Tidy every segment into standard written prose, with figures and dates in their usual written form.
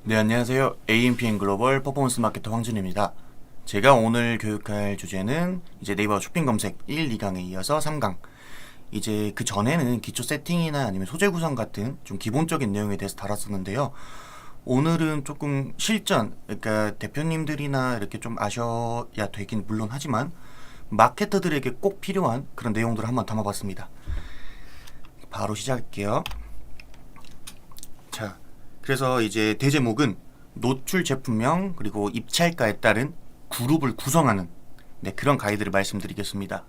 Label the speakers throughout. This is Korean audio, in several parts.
Speaker 1: 네, 안녕하세요. AMPN 글로벌 퍼포먼스 마케터 황준입니다. 제가 오늘 교육할 주제는 이제 네이버 쇼핑 검색 1, 2강에 이어서 3강. 이제 그 전에는 기초 세팅이나 아니면 소재 구성 같은 좀 기본적인 내용에 대해서 다뤘었는데요. 오늘은 조금 실전, 그러니까 대표님들이나 이렇게 좀 아셔야 되긴 물론 하지만 마케터들에게 꼭 필요한 그런 내용들을 한번 담아봤습니다. 바로 시작할게요. 자, 그래서 이제 대제목은 노출 제품명 그리고 입찰가에 따른 그룹을 구성하는 그런 가이드를 말씀드리겠습니다.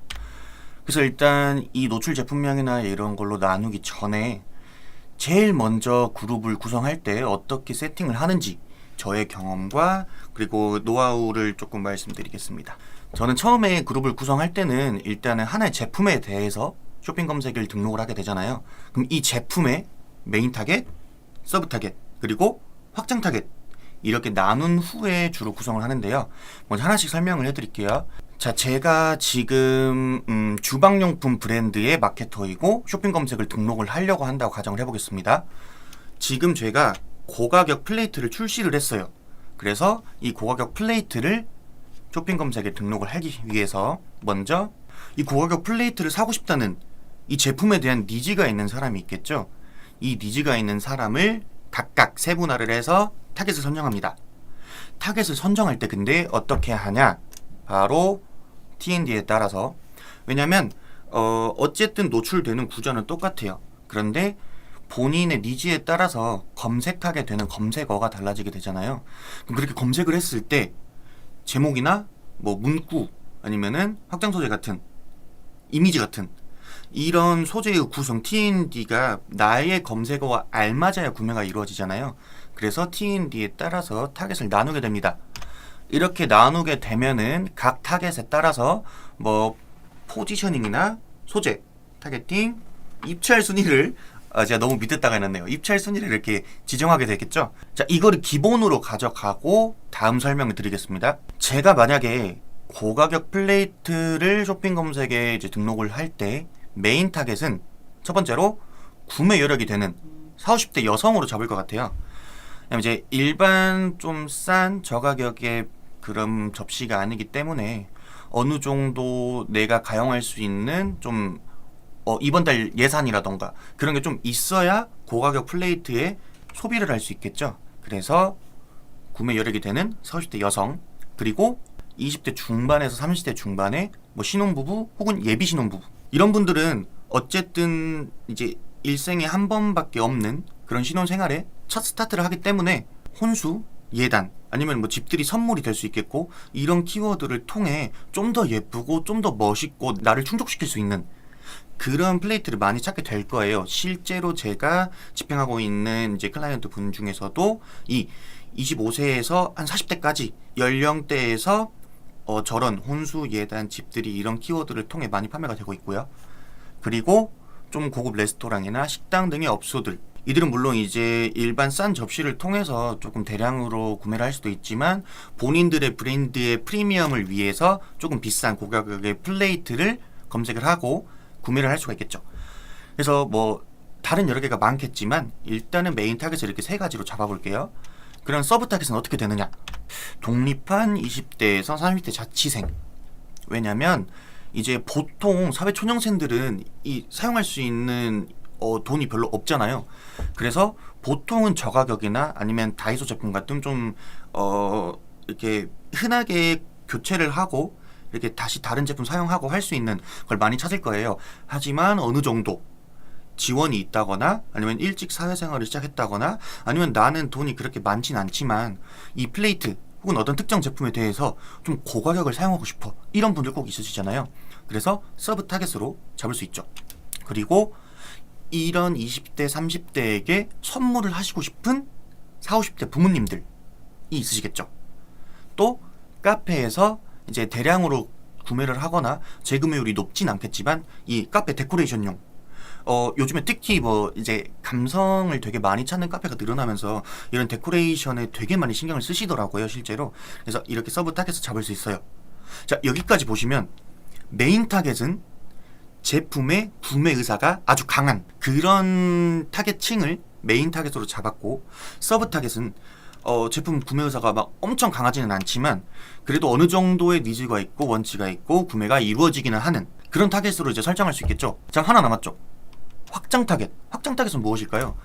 Speaker 1: 그래서 일단 이 노출 제품명이나 이런 걸로 나누기 전에 제일 먼저 그룹을 구성할 때 어떻게 세팅을 하는지 저의 경험과 그리고 노하우를 조금 말씀드리겠습니다. 저는 처음에 그룹을 구성할 때는 일단은 하나의 제품에 대해서 쇼핑 검색을 등록을 하게 되잖아요. 그럼 이 제품의 메인 타겟, 서브 타겟, 그리고 확장 타겟 이렇게 나눈 후에 주로 구성을 하는데요. 먼저 하나씩 설명을 해드릴게요. 자, 제가 지금 주방용품 브랜드의 마케터이고 쇼핑 검색을 등록을 하려고 한다고 가정을 해보겠습니다. 지금 제가 고가격 플레이트를 출시를 했어요. 그래서 이 고가격 플레이트를 쇼핑 검색에 등록을 하기 위해서 먼저 이 고가격 플레이트를 사고 싶다는 이 제품에 대한 니즈가 있는 사람이 있겠죠. 이 니즈가 있는 사람을 각각 세분화를 해서 타겟을 선정합니다. 타겟을 선정할 때 근데 어떻게 하냐? 바로 T&D에 따라서. 왜냐면 어쨌든 노출되는 구조는 똑같아요. 그런데 본인의 니즈에 따라서 검색하게 되는 검색어가 달라지게 되잖아요. 그럼 그렇게 검색을 했을 때 제목이나 뭐 문구 아니면은 확장 소재 같은 이미지 같은 이런 소재의 구성 T&D가 나의 검색어와 알맞아야 구매가 이루어지잖아요. 그래서 T&D에 따라서 타겟을 나누게 됩니다. 이렇게 나누게 되면은 각 타겟에 따라서 뭐 포지셔닝이나 소재, 타겟팅, 입찰 순위를 제가 너무 밑에다가 해놨네요. 입찰 순위를 이렇게 지정하게 되겠죠. 자, 이거를 기본으로 가져가고 다음 설명을 드리겠습니다. 제가 만약에 고가격 플레이트를 쇼핑 검색에 이제 등록을 할 때 메인 타겟은 첫 번째로 구매 여력이 되는 40, 50대 여성으로 잡을 것 같아요. 그다음에 이제 일반 좀 싼 저가격의 그런 접시가 아니기 때문에 어느 정도 내가 가용할 수 있는 좀 이번 달 예산이라던가 그런 게 좀 있어야 고가격 플레이트에 소비를 할 수 있겠죠. 그래서 구매 여력이 되는 40, 50대 여성, 그리고 20대 중반에서 30대 중반의 뭐 신혼부부 혹은 예비 신혼부부, 이런 분들은 어쨌든 이제 일생에 한 번밖에 없는 그런 신혼생활에 첫 스타트를 하기 때문에 혼수, 예단 아니면 뭐 집들이 선물이 될 수 있겠고, 이런 키워드를 통해 좀 더 예쁘고 좀 더 멋있고 나를 충족시킬 수 있는 그런 플레이트를 많이 찾게 될 거예요. 실제로 제가 집행하고 있는 이제 클라이언트 분 중에서도 이 25세에서 한 40대까지 연령대에서 저런 혼수, 예단, 집들이 이런 키워드를 통해 많이 판매가 되고 있고요. 그리고 좀 고급 레스토랑이나 식당 등의 업소들, 이들은 물론 이제 일반 싼 접시를 통해서 조금 대량으로 구매를 할 수도 있지만 본인들의 브랜드의 프리미엄을 위해서 조금 비싼 고가격의 플레이트를 검색을 하고 구매를 할 수가 있겠죠. 그래서 뭐 다른 여러 개가 많겠지만 일단은 메인 타겟을 이렇게 세 가지로 잡아볼게요. 그런 서브 타겟은 어떻게 되느냐? 독립한 20대에서 30대 자취생. 왜냐면 이제 보통 사회 초년생들은 이 사용할 수 있는 돈이 별로 없잖아요. 그래서 보통은 저가격이나 아니면 다이소 제품 같은 좀 이렇게 흔하게 교체를 하고 이렇게 다시 다른 제품 사용하고 할 수 있는 걸 많이 찾을 거예요. 하지만 어느 정도 지원이 있다거나 아니면 일찍 사회생활을 시작했다거나 아니면 나는 돈이 그렇게 많진 않지만 이 플레이트 혹은 어떤 특정 제품에 대해서 좀 고가격을 사용하고 싶어, 이런 분들 꼭 있으시잖아요. 그래서 서브 타겟으로 잡을 수 있죠. 그리고 이런 20대 30대에게 선물을 하시고 싶은 40, 50대 부모님들이 있으시겠죠. 또 카페에서 이제 대량으로 구매를 하거나 재구매율이 높진 않겠지만 이 카페 데코레이션용, 요즘에 특히 뭐 이제 감성을 되게 많이 찾는 카페가 늘어나면서 이런 데코레이션에 되게 많이 신경을 쓰시더라고요, 실제로. 그래서 이렇게 서브 타겟을 잡을 수 있어요. 자, 여기까지 보시면 메인 타겟은 제품의 구매 의사가 아주 강한 그런 타겟층을 메인 타겟으로 잡았고, 서브 타겟은 제품 구매 의사가 막 엄청 강하지는 않지만 그래도 어느 정도의 니즈가 있고 원치가 있고 구매가 이루어지기는 하는 그런 타겟으로 이제 설정할 수 있겠죠. 자, 하나 남았죠. 확장 타겟. 확장 타겟은 무엇일까요?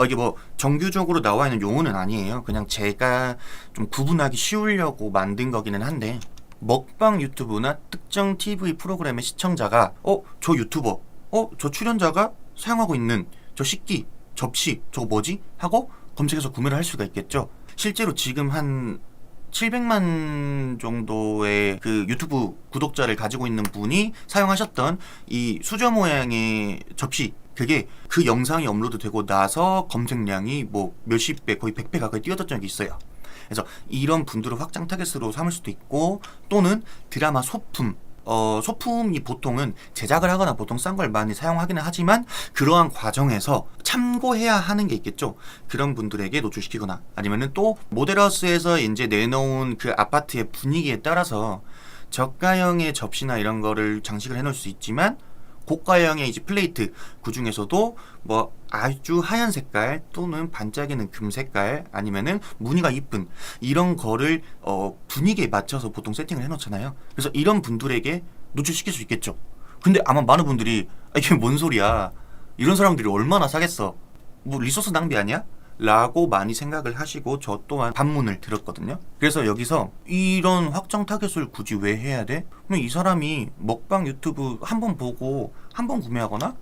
Speaker 1: 이게 뭐 정규적으로 나와 있는 용어는 아니에요. 그냥 제가 좀 구분하기 쉬우려고 만든 거기는 한데, 먹방 유튜브나 특정 TV 프로그램의 시청자가 저 유튜버, 저 출연자가 사용하고 있는 저 식기, 접시, 저거 뭐지? 하고 검색해서 구매를 할 수가 있겠죠. 실제로 지금 한 700만 정도의 그 유튜브 구독자를 가지고 있는 분이 사용하셨던 이 수저 모양의 접시, 그게 그 영상이 업로드되고 나서 검색량이 뭐 몇십 배, 거의 100배 가까이 뛰어든 적이 있어요. 그래서 이런 분들을 확장 타겟으로 삼을 수도 있고, 또는 드라마 소품, 소품이 보통은 제작을 하거나 보통 싼 걸 많이 사용하기는 하지만 그러한 과정에서 참고해야 하는 게 있겠죠. 그런 분들에게 노출시키거나, 아니면은 또 모델하우스에서 이제 내놓은 그 아파트의 분위기에 따라서 저가형의 접시나 이런 거를 장식을 해놓을 수 있지만, 고가형의 이제 플레이트, 그 중에서도 뭐 아주 하얀 색깔 또는 반짝이는 금 색깔, 아니면은 무늬가 이쁜 이런 거를 분위기에 맞춰서 보통 세팅을 해놓잖아요. 그래서 이런 분들에게 노출시킬 수 있겠죠. 근데 아마 많은 분들이 이게 뭔 소리야, 이런 사람들이 얼마나 사겠어, 뭐 리소스 낭비 아니야? 라고 많이 생각을 하시고 저 또한 반문을 들었거든요. 그래서 여기서 이런 확정 타겟을 굳이 왜 해야 돼? 그럼 이 사람이 먹방 유튜브 한 번 보고 한 번 구매하거나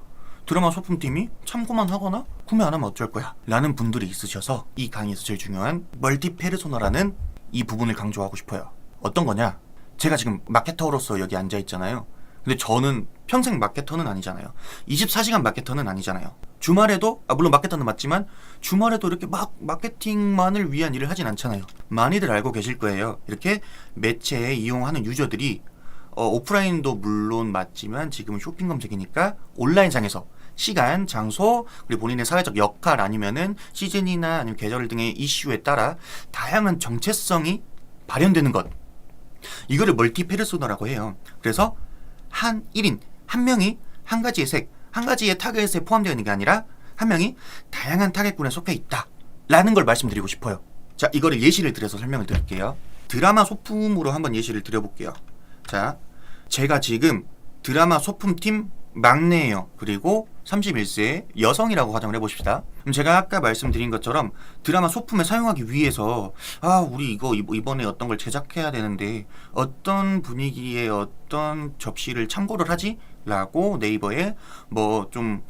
Speaker 1: 드라마 소품팀이 참고만 하거나 구매 안 하면 어쩔 거야 라는 분들이 있으셔서 이 강의에서 제일 중요한 멀티 페르소나라는 이 부분을 강조하고 싶어요. 어떤 거냐? 제가 지금 마케터로서 여기 앉아 있잖아요. 근데 저는 평생 마케터는 아니잖아요. 24시간 마케터는 아니잖아요. 주말에도, 물론 마케터는 맞지만 주말에도 이렇게 막 마케팅만을 위한 일을 하진 않잖아요. 많이들 알고 계실 거예요. 이렇게 매체에 이용하는 유저들이 오프라인도 물론 맞지만 지금은 쇼핑 검색이니까 온라인상에서 시간, 장소, 그리고 본인의 사회적 역할, 아니면은 시즌이나 아니면 계절 등의 이슈에 따라 다양한 정체성이 발현되는 것, 이거를 멀티 페르소나라고 해요. 그래서 한 1인, 한 명이 한 가지의 색, 한 가지의 타겟에 포함되어 있는 게 아니라 한 명이 다양한 타겟군에 속해 있다 라는 걸 말씀드리고 싶어요. 자, 이거를 예시를 들어서 설명을 드릴게요. 드라마 소품으로 한번 예시를 드려볼게요. 자, 제가 지금 드라마 소품팀 막내예요. 그리고 31세 여성이라고 가정을 해보십시다. 그럼 제가 아까 말씀드린 것처럼 드라마 소품에 사용하기 위해서 우리 이거 이번에 어떤 걸 제작해야 되는데 어떤 분위기에 어떤 접시를 참고를 하지? 라고 네이버에 뭐 좀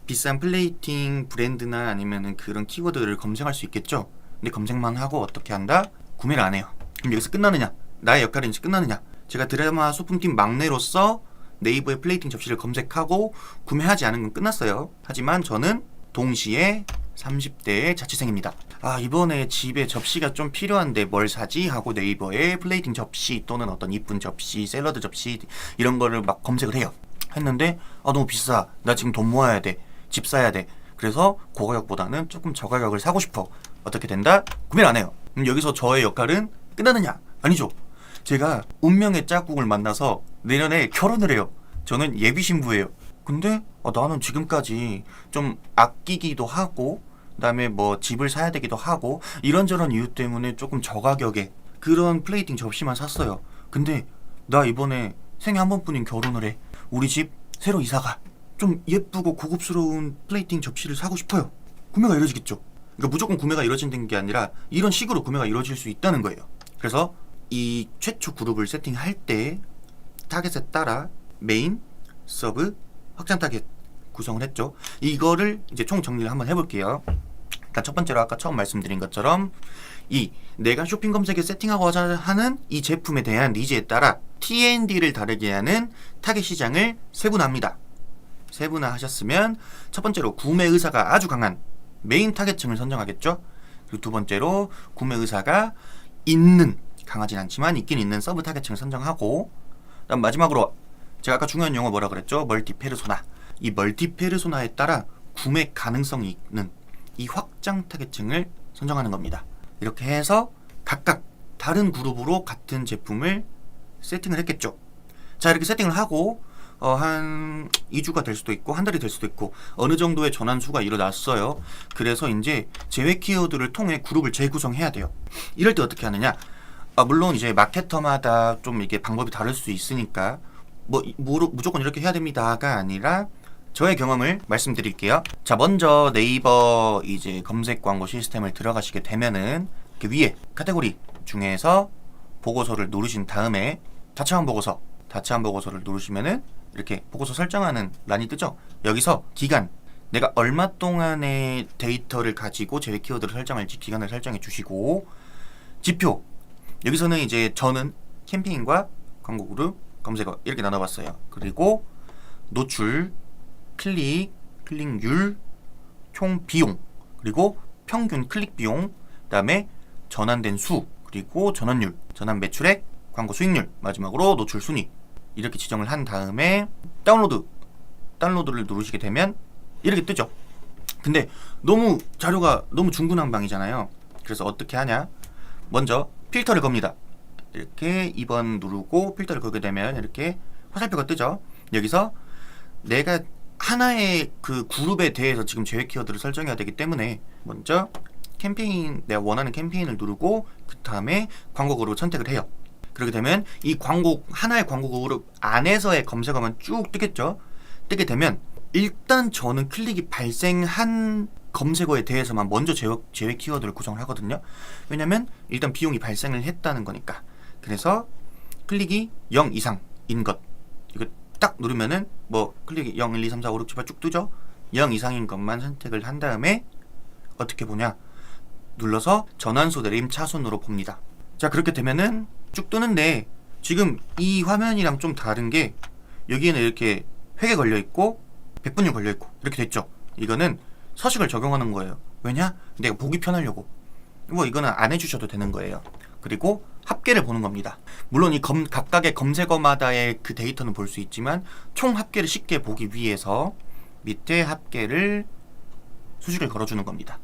Speaker 1: 비싼 플레이팅 브랜드나 아니면은 그런 키워드를 검색할 수 있겠죠. 근데 검색만 하고 어떻게 한다? 구매를 안 해요. 그럼 여기서 끝나느냐? 나의 역할은 이제 끝나느냐? 제가 드라마 소품팀 막내로서 네이버에 플레이팅 접시를 검색하고 구매하지 않은 건 끝났어요. 하지만 저는 동시에 30대의 자취생입니다. 이번에 집에 접시가 좀 필요한데 뭘 사지? 하고 네이버에 플레이팅 접시 또는 어떤 이쁜 접시, 샐러드 접시 이런 거를 막 검색을 해요. 했는데 너무 비싸, 나 지금 돈 모아야 돼, 집 사야 돼, 그래서 고가격보다는 조금 저가격을 사고 싶어. 어떻게 된다? 구매를 안 해요. 그럼 여기서 저의 역할은 끝나느냐? 아니죠. 제가 운명의 짝꿍을 만나서 내년에 결혼을 해요. 저는 예비 신부예요. 근데 나는 지금까지 좀 아끼기도 하고, 그다음에 뭐 집을 사야 되기도 하고, 이런저런 이유 때문에 조금 저가격에 그런 플레이팅 접시만 샀어요. 근데 나 이번에 생애 한 번뿐인 결혼을 해. 우리 집 새로 이사가. 좀 예쁘고 고급스러운 플레이팅 접시를 사고 싶어요. 구매가 이루어지겠죠. 그러니까 무조건 구매가 이루어진다는 게 아니라 이런 식으로 구매가 이루어질 수 있다는 거예요. 그래서 이 최초 그룹을 세팅할 때 타겟에 따라 메인, 서브, 확장 타겟 구성을 했죠. 이거를 이제 총 정리를 한번 해볼게요. 일단 첫 번째로 아까 처음 말씀드린 것처럼 내가 쇼핑 검색에 세팅하고자 하는 이 제품에 대한 니즈에 따라 T&D를 다르게 하는 타겟 시장을 세분화합니다. 세분화하셨으면 첫 번째로 구매 의사가 아주 강한 메인 타겟층을 선정하겠죠. 그리고 두 번째로 구매 의사가 있는, 강하진 않지만 있긴 있는 서브 타겟층을 선정하고, 그다음 마지막으로 제가 아까 중요한 용어 뭐라 그랬죠? 멀티 페르소나. 이 멀티 페르소나에 따라 구매 가능성이 있는 이 확장 타겟층을 선정하는 겁니다. 이렇게 해서 각각 다른 그룹으로 같은 제품을 세팅을 했겠죠. 자, 이렇게 세팅을 하고 한 2주가 될 수도 있고 한 달이 될 수도 있고 어느 정도의 전환수가 일어났어요. 그래서 이제 제외 키워드를 통해 그룹을 재구성해야 돼요. 이럴 때 어떻게 하느냐? 물론 이제 마케터마다 좀 이게 방법이 다를 수 있으니까 무조건 이렇게 해야 됩니다가 아니라 저의 경험을 말씀드릴게요. 자, 먼저 네이버 이제 검색 광고 시스템을 들어가시게 되면은 이렇게 위에 카테고리 중에서 보고서를 누르신 다음에 자체한 보고서를 누르시면은 이렇게 보고서 설정하는 란이 뜨죠. 여기서 기간, 내가 얼마 동안의 데이터를 가지고 제외 키워드를 설정할지 기간을 설정해 주시고, 지표, 여기서는 이제 저는 캠페인과 광고 그룹, 검색어 이렇게 나눠봤어요. 그리고 노출, 클릭률, 총 비용, 그리고 평균 클릭 비용, 그 다음에 전환된 수, 그리고 전환율, 전환 매출액, 광고 수익률, 마지막으로 노출 순위 이렇게 지정을 한 다음에 다운로드를 누르시게 되면 이렇게 뜨죠. 근데 자료가 너무 중구난방이잖아요. 그래서 어떻게 하냐? 먼저 필터를 겁니다. 이렇게 2번 누르고 필터를 걸게 되면 이렇게 화살표가 뜨죠. 여기서 내가 하나의 그 그룹에 대해서 지금 제외 키워드를 설정해야 되기 때문에 먼저 캠페인, 내가 원하는 캠페인을 누르고 그 다음에 광고 그룹을 선택을 해요. 그렇게 되면 이 하나의 광고 그룹 안에서의 검색어만 쭉 뜨겠죠. 뜨게 되면 일단 저는 클릭이 발생한 검색어에 대해서만 먼저 제외 키워드를 구성을 하거든요. 왜냐면 일단 비용이 발생을 했다는 거니까. 그래서 클릭이 0 이상인 것, 이거 딱 누르면은 클릭이 0, 1, 2, 3, 4, 5, 6, 7, 8 쭉 뜨죠. 0 이상인 것만 선택을 한 다음에 어떻게 보냐, 눌러서 전환수 내림 차순으로 봅니다. 자, 그렇게 되면은 쭉 뜨는데 지금 이 화면이랑 좀 다른 게 여기에는 이렇게 획에 걸려있고 백분율 걸려있고 이렇게 됐죠. 이거는 서식을 적용하는 거예요. 왜냐? 내가 보기 편하려고. 이거는 안 해주셔도 되는 거예요. 그리고 합계를 보는 겁니다. 물론 이 각각의 검색어마다의 그 데이터는 볼 수 있지만 총 합계를 쉽게 보기 위해서 밑에 합계를 수식을 걸어주는 겁니다.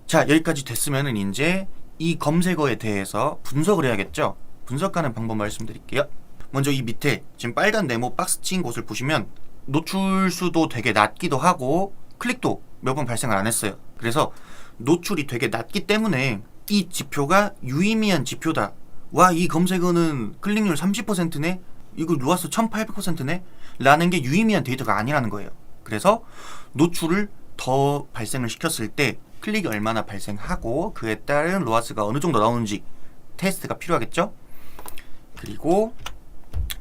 Speaker 1: 자, 여기까지 됐으면은 이제 이 검색어에 대해서 분석을 해야겠죠. 분석하는 방법 말씀드릴게요. 먼저 이 밑에 지금 빨간 네모 박스 친 곳을 보시면 노출수도 되게 낮기도 하고 클릭도 몇 번 발생을 안 했어요. 그래서 노출이 되게 낮기 때문에 이 지표가 유의미한 지표다. 와, 이 검색어는 클릭률 30%네? 이거 루아스 1800%네? 라는 게 유의미한 데이터가 아니라는 거예요. 그래서 노출을 더 발생을 시켰을 때 클릭이 얼마나 발생하고 그에 따른 로아스가 어느 정도 나오는지 테스트가 필요하겠죠? 그리고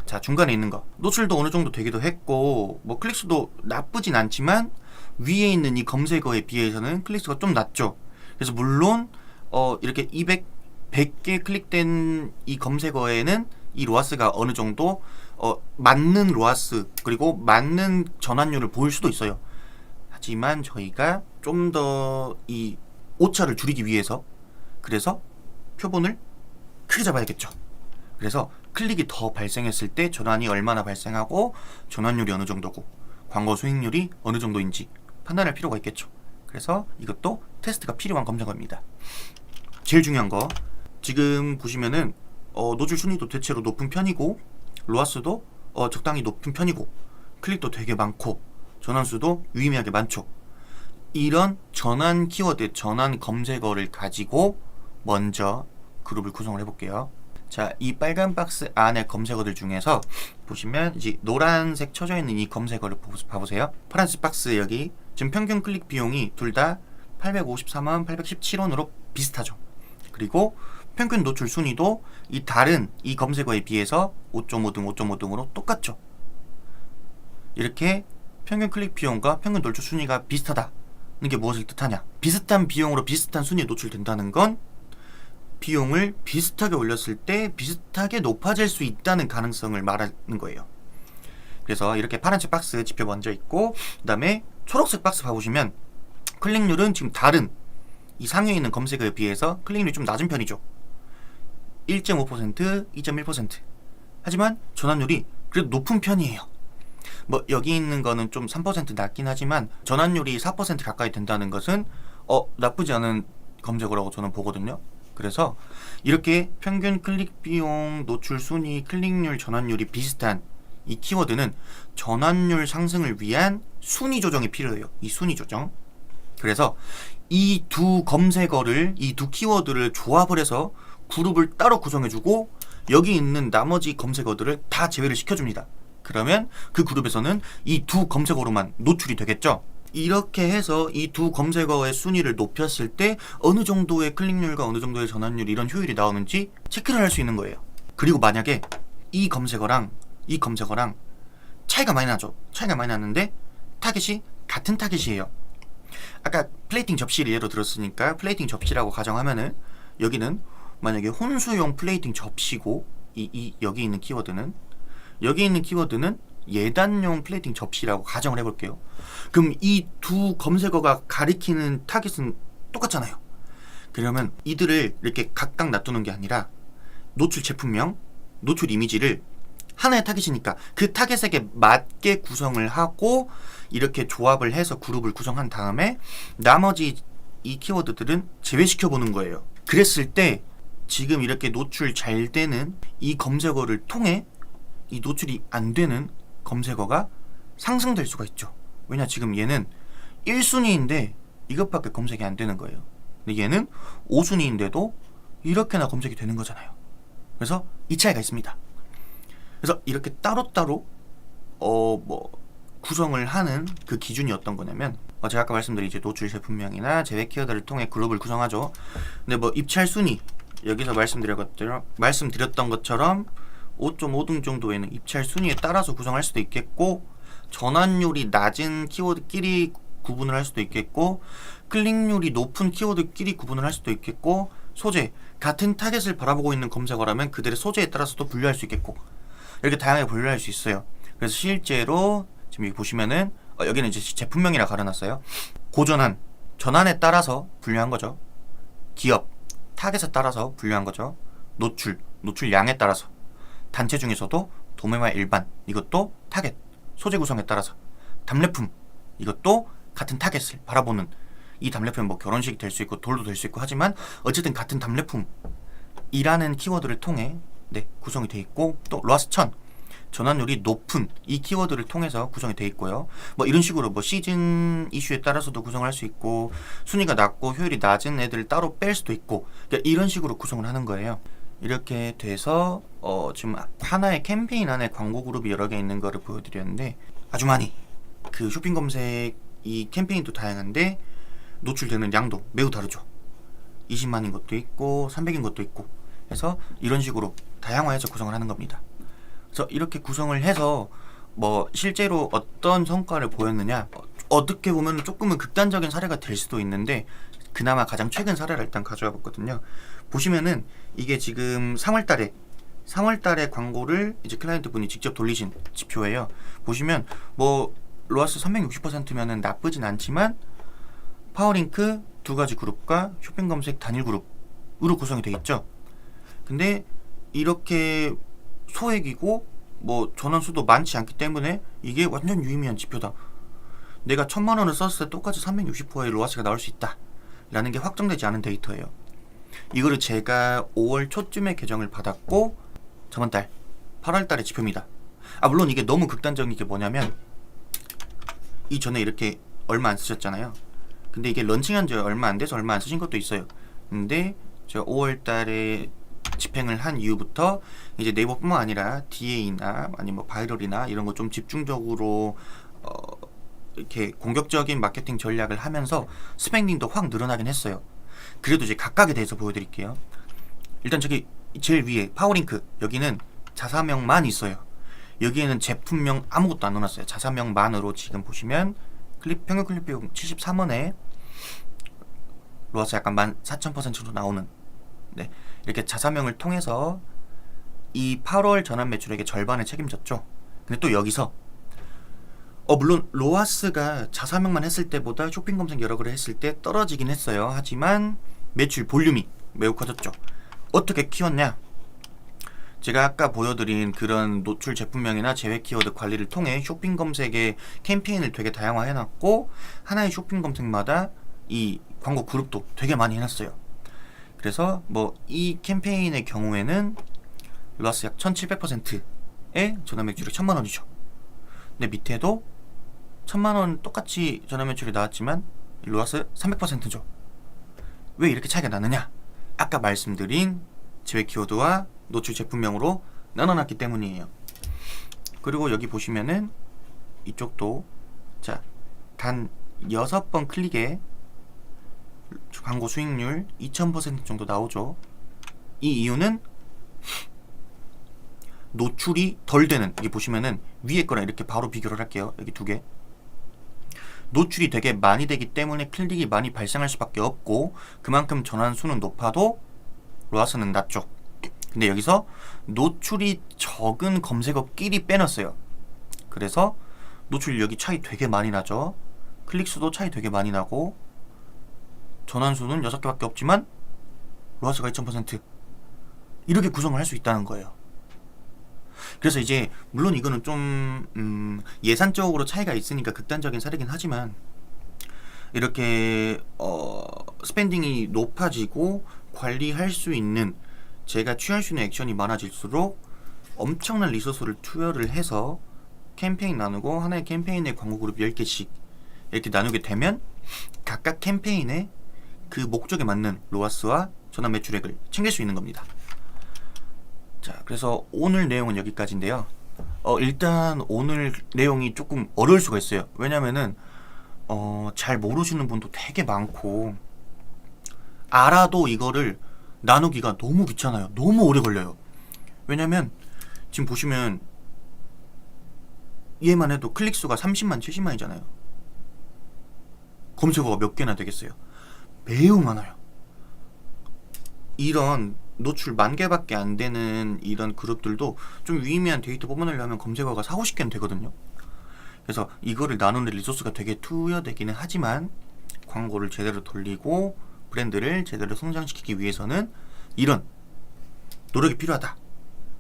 Speaker 1: 자, 중간에 있는 거 노출도 어느 정도 되기도 했고 클릭수도 나쁘진 않지만 위에 있는 이 검색어에 비해서는 클릭수가 좀 낮죠. 그래서 물론 이렇게 100개 클릭된 이 검색어에는 이 로아스가 어느 정도 맞는 로아스 그리고 맞는 전환율을 보일 수도 있어요. 하지만 저희가 좀 더 이 오차를 줄이기 위해서 그래서 표본을 크게 잡아야겠죠. 그래서 클릭이 더 발생했을 때 전환이 얼마나 발생하고 전환율이 어느 정도고 광고 수익률이 어느 정도인지 판단할 필요가 있겠죠. 그래서 이것도 테스트가 필요한 검색어입니다. 제일 중요한 거 지금 보시면은 노출 순위도 대체로 높은 편이고 로아스도 적당히 높은 편이고 클릭도 되게 많고 전환수도 유의미하게 많죠. 이런 전환 키워드, 전환 검색어를 가지고 먼저 그룹을 구성을 해볼게요. 자, 이 빨간 박스 안에 검색어들 중에서 보시면 이제 노란색 쳐져 있는 이 검색어를 봐보세요. 파란색 박스 여기 지금 평균 클릭 비용이 둘 다 854만 817원으로 비슷하죠. 그리고 평균 노출 순위도 이 다른 이 검색어에 비해서 5.5등, 5.5등으로 똑같죠. 이렇게 평균 클릭 비용과 평균 노출 순위가 비슷하다는 게 무엇을 뜻하냐? 비슷한 비용으로 비슷한 순위에 노출된다는 건 비용을 비슷하게 올렸을 때 비슷하게 높아질 수 있다는 가능성을 말하는 거예요. 그래서 이렇게 파란색 박스 지표 먼저 있고 그 다음에 초록색 박스 봐보시면 클릭률은 지금 다른 이 상위에 있는 검색어에 비해서 클릭률이 좀 낮은 편이죠. 1.5%, 2.1%. 하지만 전환율이 그래도 높은 편이에요. 여기 있는 거는 좀 3% 낮긴 하지만 전환율이 4% 가까이 된다는 것은 나쁘지 않은 검색어라고 저는 보거든요. 그래서 이렇게 평균 클릭 비용, 노출 순위, 클릭률, 전환율이 비슷한 이 키워드는 전환율 상승을 위한 순위 조정이 필요해요. 이 순위 조정. 그래서 이 두 검색어를, 이 두 키워드를 조합을 해서 그룹을 따로 구성해주고 여기 있는 나머지 검색어들을 다 제외를 시켜줍니다. 그러면 그 그룹에서는 이 두 검색어로만 노출이 되겠죠. 이렇게 해서 이 두 검색어의 순위를 높였을 때 어느 정도의 클릭률과 어느 정도의 전환율 이런 효율이 나오는지 체크를 할 수 있는 거예요. 그리고 만약에 이 검색어랑 이 검색어랑 차이가 많이 나죠. 차이가 많이 나는데 타겟이 같은 타겟이에요. 아까 플레이팅 접시를 예로 들었으니까 플레이팅 접시라고 가정하면은 여기는 만약에 혼수용 플레이팅 접시고 여기 있는 키워드는 예단용 플레이팅 접시라고 가정을 해볼게요. 그럼 이 두 검색어가 가리키는 타겟은 똑같잖아요. 그러면 이들을 이렇게 각각 놔두는 게 아니라 노출 제품명, 노출 이미지를 하나의 타겟이니까 그 타겟에게 맞게 구성을 하고 이렇게 조합을 해서 그룹을 구성한 다음에 나머지 이 키워드들은 제외시켜 보는 거예요. 그랬을 때 지금 이렇게 노출 잘 되는 이 검색어를 통해 이 노출이 안 되는 검색어가 상승될 수가 있죠. 왜냐, 지금 얘는 1순위인데 이것밖에 검색이 안 되는 거예요. 근데 얘는 5순위인데도 이렇게나 검색이 되는 거잖아요. 그래서 이 차이가 있습니다. 그래서 이렇게 따로따로 구성을 하는 그 기준이 어떤 거냐면 제가 아까 말씀드린 이제 노출 제품명이나 제외 키워드를 통해 그룹을 구성하죠. 근데 뭐 입찰 순위 여기서 말씀드렸던 것처럼 5.5등 정도에는 입찰 순위에 따라서 구성할 수도 있겠고 전환율이 낮은 키워드끼리 구분을 할 수도 있겠고 클릭률이 높은 키워드끼리 구분을 할 수도 있겠고 소재 같은 타겟을 바라보고 있는 검색어라면 그들의 소재에 따라서도 분류할 수 있겠고 이렇게 다양하게 분류할 수 있어요. 그래서 실제로 지금 여기 보시면은 여기는 이제 제품명이라 가려놨어요. 고전환, 전환에 따라서 분류한 거죠. 기업, 타겟에 따라서 분류한 거죠. 노출량에 따라서. 단체 중에서도 도매와 일반, 이것도 타겟, 소재 구성에 따라서. 답례품, 이것도 같은 타겟을 바라보는, 이 답례품은 뭐 결혼식이 될 수 있고 돌도 될 수 있고 하지만 어쨌든 같은 답례품이라는 키워드를 통해 구성이 되어 있고, 또 로아스 1000 전환율이 높은 이 키워드를 통해서 구성이 되어 있고요. 뭐 이런 식으로 뭐 시즌 이슈에 따라서도 구성을 할 수 있고 순위가 낮고 효율이 낮은 애들을 따로 뺄 수도 있고, 그러니까 이런 식으로 구성을 하는 거예요. 이렇게 돼서 지금 하나의 캠페인 안에 광고 그룹이 여러 개 있는 거를 보여드렸는데 아주 많이 그 쇼핑 검색 이 캠페인도 다양한데 노출되는 양도 매우 다르죠. 20만인 것도 있고 300인 것도 있고 해서 이런 식으로 다양화해서 구성을 하는 겁니다. 그래서 이렇게 구성을 해서 뭐 실제로 어떤 성과를 보였느냐, 어떻게 보면 조금은 극단적인 사례가 될 수도 있는데 그나마 가장 최근 사례를 일단 가져와 봤거든요. 보시면은 이게 지금 3월달에 광고를 이제 클라이언트 분이 직접 돌리신 지표예요. 보시면 뭐 로아스 360%면은 나쁘진 않지만 파워링크 두 가지 그룹과 쇼핑 검색 단일 그룹으로 구성이 되어 있죠. 근데 이렇게 소액이고 뭐 전원 수도 많지 않기 때문에 이게 완전 유의미한 지표다. 내가 1000만원을 썼을 때 똑같이 360%의 로아스가 나올 수 있다 라는 게 확정되지 않은 데이터예요. 이거를 제가 5월 초쯤에 계정을 받았고 저번달 8월달에 지표입니다. 물론 이게 너무 극단적인 게 뭐냐면 이전에 이렇게 얼마 안 쓰셨잖아요. 근데 이게 런칭한 지 얼마 안 돼서 얼마 안 쓰신 것도 있어요. 근데 제가 5월달에 집행을 한 이후부터 이제 네이버뿐만 아니라 DA나 아니면 뭐 바이럴이나 이런 거 좀 집중적으로 이렇게 공격적인 마케팅 전략을 하면서 스펙링도 확 늘어나긴 했어요. 그래도 이제 각각에 대해서 보여드릴게요. 일단 저기 제일 위에 파워링크 여기는 자사명만 있어요. 여기에는 제품명 아무것도 안 넣어놨어요. 자사명만으로 지금 보시면 평균 클릭 비용 73원에 로아스 약간 14,000%로 나오는 이렇게 자사명을 통해서 이 8월 전환 매출액의 절반을 책임졌죠. 근데 또 여기서 물론 로아스가 자사명만 했을 때보다 쇼핑 검색 여러 개를 했을 때 떨어지긴 했어요. 하지만 매출 볼륨이 매우 커졌죠. 어떻게 키웠냐? 제가 아까 보여드린 그런 노출 제품명이나 제외 키워드 관리를 통해 쇼핑 검색의 캠페인을 되게 다양화해놨고 하나의 쇼핑 검색마다 이 광고 그룹도 되게 많이 해놨어요. 그래서 뭐 이 캠페인의 경우에는 로아스 약 1700%의 전환 매출액 1000만원이죠. 근데 밑에도 1000만원 똑같이 전환 매출이 나왔지만 로하스 300%죠. 왜 이렇게 차이가 나느냐? 아까 말씀드린 제외 키워드와 노출 제품명으로 나눠놨기 때문이에요. 그리고 여기 보시면은 이쪽도 자, 단 6번 클릭에 광고 수익률 2000% 정도 나오죠. 이 이유는 노출이 덜 되는, 여기 보시면은 위에 거랑 이렇게 바로 비교를 할게요. 여기 두 개. 노출이 되게 많이 되기 때문에 클릭이 많이 발생할 수밖에 없고, 그만큼 전환수는 높아도 로하스는 낮죠. 근데 여기서 노출이 적은 검색어끼리 빼놨어요. 그래서 노출력이 차이 되게 많이 나죠. 클릭수도 차이 되게 많이 나고, 전환수는 6개밖에 없지만 로하스가 2000% 이렇게 구성을 할 수 있다는 거예요. 그래서 이제 물론 이거는 좀 예산적으로 차이가 있으니까 극단적인 사례긴 하지만, 이렇게 스pen딩이 높아지고 관리할 수 있는, 제가 취할 수 있는 액션이 많아질수록 엄청난 리소스를 투여를 해서 캠페인 나누고, 하나의 캠페인에 광고 그룹 10개씩 이렇게 나누게 되면 각각 캠페인에 그 목적에 맞는 로하스와 전환 매출액을 챙길 수 있는 겁니다. 자, 그래서 오늘 내용은 여기까지인데요. 일단 오늘 내용이 조금 어려울 수가 있어요. 왜냐면은 잘 모르시는 분도 되게 많고, 알아도 이거를 나누기가 너무 귀찮아요. 너무 오래 걸려요. 왜냐면 지금 보시면 얘만 해도 클릭수가 30만, 70만이잖아요. 검색어가 몇 개나 되겠어요? 매우 많아요. 이런 노출 10,000개밖에 안 되는 이런 그룹들도 좀 유의미한 데이터 뽑아내려면 검색어가 40-50개는 되거든요. 그래서 이거를 나누는 리소스가 되게 투여되기는 하지만, 광고를 제대로 돌리고 브랜드를 제대로 성장시키기 위해서는 이런 노력이 필요하다.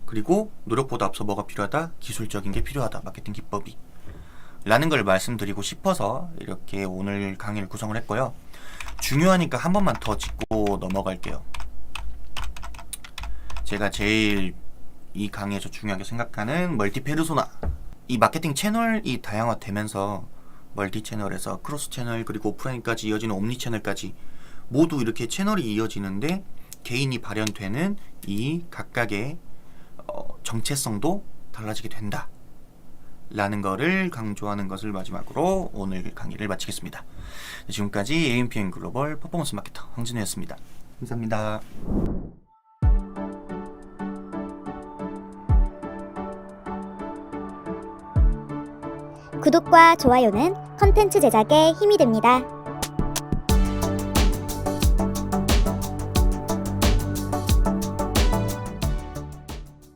Speaker 1: 그리고 노력보다 앞서 뭐가 필요하다? 기술적인 게 필요하다. 마케팅 기법이 라는 걸 말씀드리고 싶어서 이렇게 오늘 강의를 구성을 했고요. 중요하니까 한 번만 더 짚고 넘어갈게요. 제가 제일 이 강의에서 중요하게 생각하는 멀티 페르소나, 이 마케팅 채널이 다양화되면서 멀티 채널에서 크로스 채널, 그리고 오프라인까지 이어지는 옴니 채널까지 모두 이렇게 채널이 이어지는데 개인이 발현되는 이 각각의 정체성도 달라지게 된다 라는 거를 강조하는 것을 마지막으로 오늘 강의를 마치겠습니다. 지금까지 AMPM 글로벌 퍼포먼스 마케터 황진우였습니다. 감사합니다.
Speaker 2: 구독과 좋아요는 컨텐츠 제작에 힘이 됩니다.